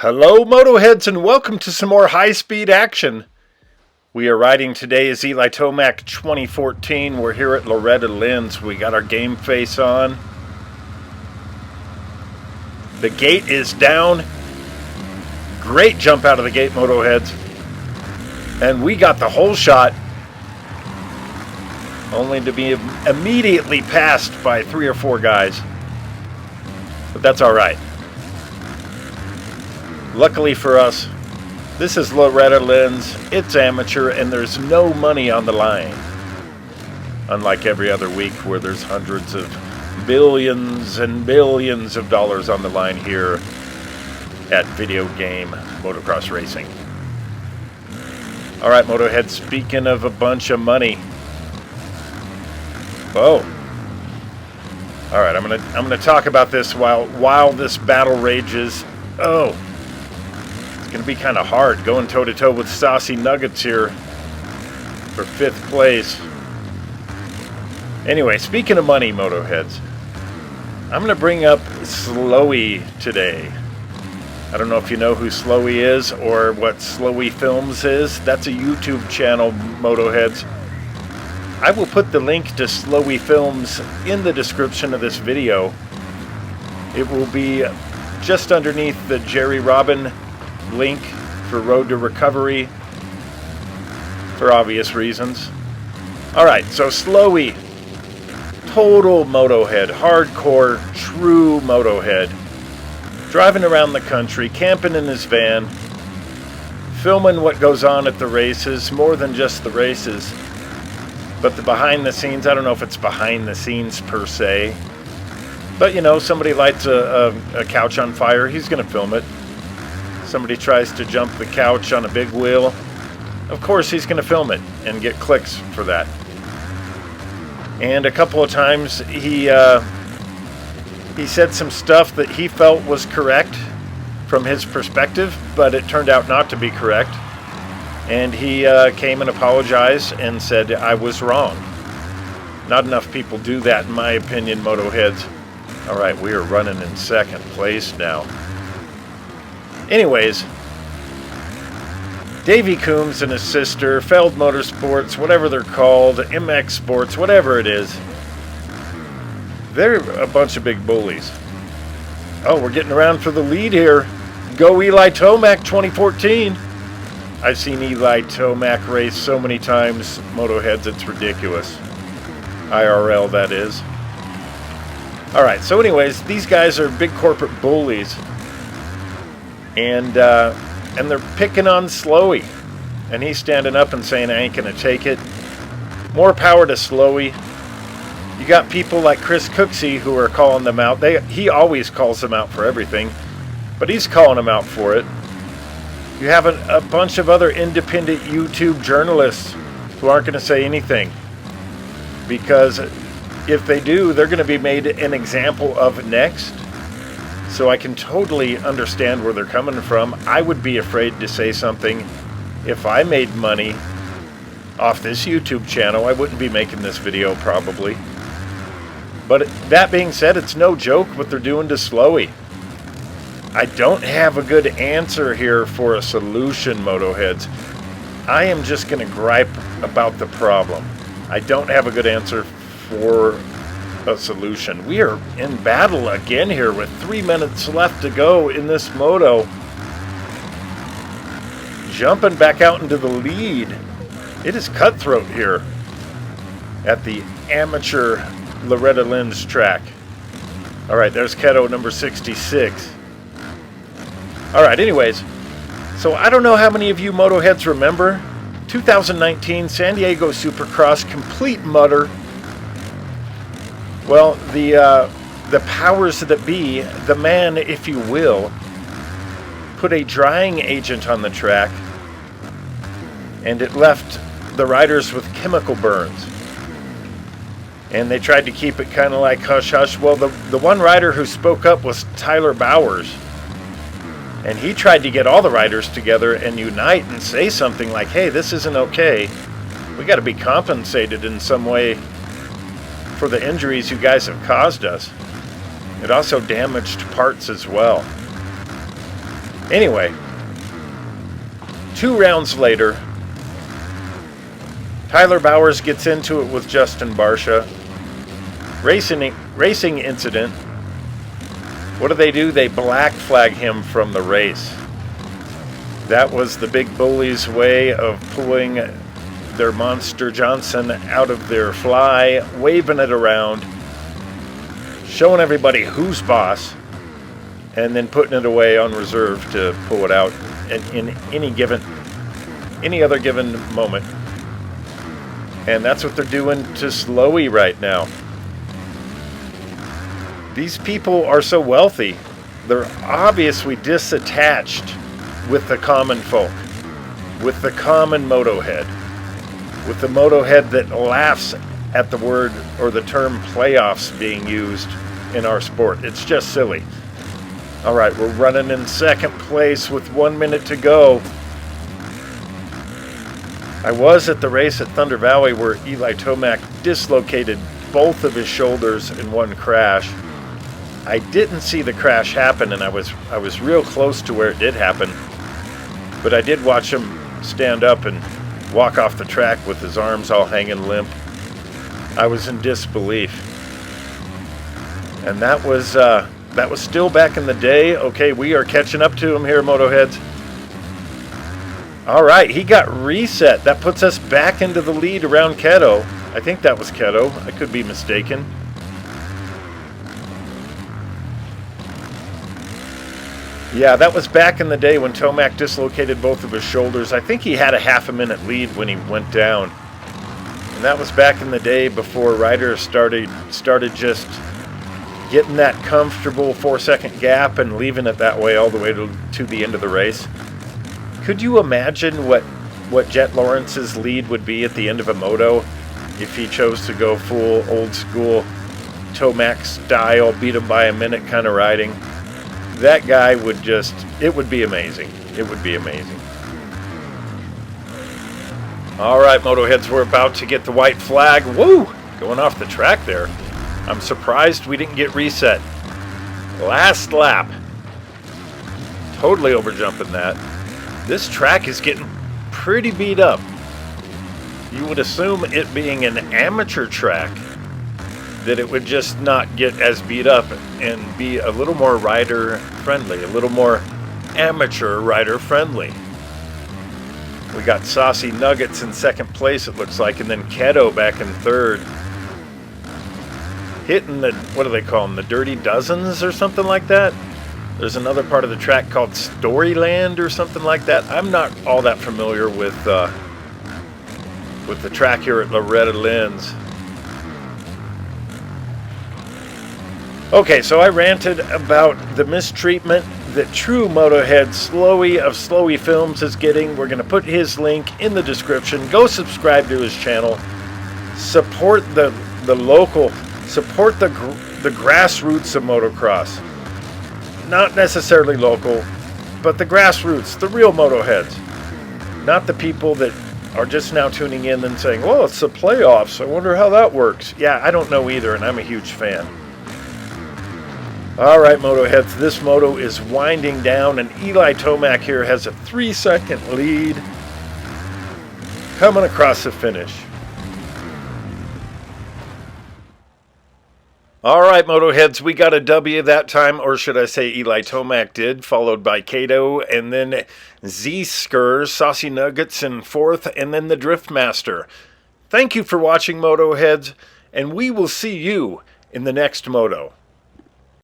Hello, Motoheads, and welcome to some more high-speed action. We are riding today as Eli Tomac 2014. We're here at Loretta Lynn's. We got our game face on. The gate is down. Great jump out of the gate, Motoheads. And we got the whole shot, only to be immediately passed by 3 or 4 guys. But that's all right. Luckily for us, this is Loretta Lynn's. It's amateur and there's no money on the line. Unlike every other week where there's hundreds of billions and billions of dollars on the line here at video game motocross racing. All right, Motohead, speaking of a bunch of money. Oh. All right, I'm gonna talk about this while this battle rages. Oh. It's going to be kind of hard going toe-to-toe with Saucy Nuggets here for 5th place. Anyway, speaking of money, Motoheads, I'm going to bring up Slowie today. I don't know if you know who Slowie is or what Slowie Films is. That's a YouTube channel, Motoheads. I will put the link to Slowie Films in the description of this video. It will be just underneath the Jerry Robin link for Road to Recovery, for obvious reasons. Alright, so Slowie, total Motohead, hardcore, true Motohead, driving around the country, camping in his van, filming what goes on at the races, more than just the races, but the behind the scenes. I don't know if it's behind the scenes per se, but you know, somebody lights a couch on fire, he's going to film it. Somebody tries to jump the couch on a big wheel, of course he's going to film it and get clicks for that. And a couple of times he said some stuff that he felt was correct from his perspective, but it turned out not to be correct. And he came and apologized and said, I was wrong. Not enough people do that, in my opinion, Motoheads. All right, we are running in 2nd place now. Anyways, Davey Coombs and his sister, Feld Motorsports, whatever they're called, MX Sports, whatever it is, they're a bunch of big bullies. Oh, we're getting around for the lead here. Go Eli Tomac 2014. I've seen Eli Tomac race so many times, Motoheads, it's ridiculous. IRL, that is. Alright, so anyways, these guys are big corporate bullies. And they're picking on Slowie. And he's standing up and saying, I ain't going to take it. More power to Slowie. You got people like Chris Cooksey who are calling them out. He always calls them out for everything. But he's calling them out for it. You have a bunch of other independent YouTube journalists who aren't going to say anything. Because if they do, they're going to be made an example of next. So I can totally understand where they're coming from. I would be afraid to say something. If I made money off this YouTube channel, I wouldn't be making this video probably. But that being said, it's no joke what they're doing to Slowie. I don't have a good answer here for a solution, Motoheads. I am just going to gripe about the problem. I don't have a good answer for a solution. We are in battle again here with 3 minutes left to go in this moto. Jumping back out into the lead. It is cutthroat here at the amateur Loretta Lynn's track. Alright, there's Keto number 66. Alright, anyways, so I don't know how many of you Motoheads remember 2019 San Diego Supercross complete mutter. Well, the powers that be, the man, if you will, put a drying agent on the track, and it left the riders with chemical burns. And they tried to keep it kind of like hush-hush. Well, the one rider who spoke up was Tyler Bowers. And he tried to get all the riders together and unite and say something like, hey, this isn't okay. We got to be compensated in some way for the injuries you guys have caused us. It also damaged parts as well. Anyway, 2 rounds later, Tyler Bowers gets into it with Justin Barcia. Racing incident. What do? They black flag him from the race. That was the big bully's way of pulling their Monster Johnson out of their fly, waving it around, showing everybody who's boss, and then putting it away on reserve to pull it out in any other given moment. And that's what they're doing to Slowie right now. These people are so wealthy, they're obviously disattached with the common folk, with the common motohead, with the motohead that laughs at the word or the term playoffs being used in our sport. It's just silly. All right, we're running in second place with 1 minute to go. I was at the race at Thunder Valley where Eli Tomac dislocated both of his shoulders in one crash. I didn't see the crash happen, and I was real close to where it did happen. But I did watch him stand up and walk off the track with his arms all hanging limp. I was in disbelief. And that was still back in the day. Okay, we are catching up to him here, Motoheads. All right, he got reset. That puts us back into the lead around Keto. I think that was Keto. I could be mistaken. Yeah, that was back in the day when Tomac dislocated both of his shoulders. I think he had a half a minute lead when he went down. And that was back in the day before riders started just getting that comfortable 4-second gap and leaving it that way all the way to the end of the race. Could you imagine what Jet Lawrence's lead would be at the end of a moto if he chose to go full old school Tomac style, beat him by a minute kind of riding? That guy would it would be amazing. It would be amazing. All right, Motoheads, we're about to get the white flag. Woo! Going off the track there. I'm surprised we didn't get reset. Last lap. Totally overjumping that. This track is getting pretty beat up. You would assume it being an amateur track that it would just not get as beat up and be a little more rider friendly, a little more amateur rider friendly. We got Saucy Nuggets in second place, it looks like, and then Keto back in third. Hitting the, what do they call them, the Dirty Dozens or something like that? There's another part of the track called Storyland or something like that. I'm not all that familiar with the track here at Loretta Lynn's. Okay, so I ranted about the mistreatment that true Motohead Slowie of Slowie Films is getting. We're going to put his link in the description. Go subscribe to his channel. Support the local, support the grassroots of motocross. Not necessarily local, but the grassroots, the real Motoheads. Not the people that are just now tuning in and saying, well, it's the playoffs. I wonder how that works. Yeah, I don't know either, and I'm a huge fan. All right, Motoheads, this moto is winding down, and Eli Tomac here has a 3-second lead coming across the finish. All right, Motoheads, we got a W that time, or should I say Eli Tomac did, followed by Kato, and then Z-Skurs, Saucy Nuggets in fourth, and then the Driftmaster. Thank you for watching, Motoheads, and we will see you in the next moto.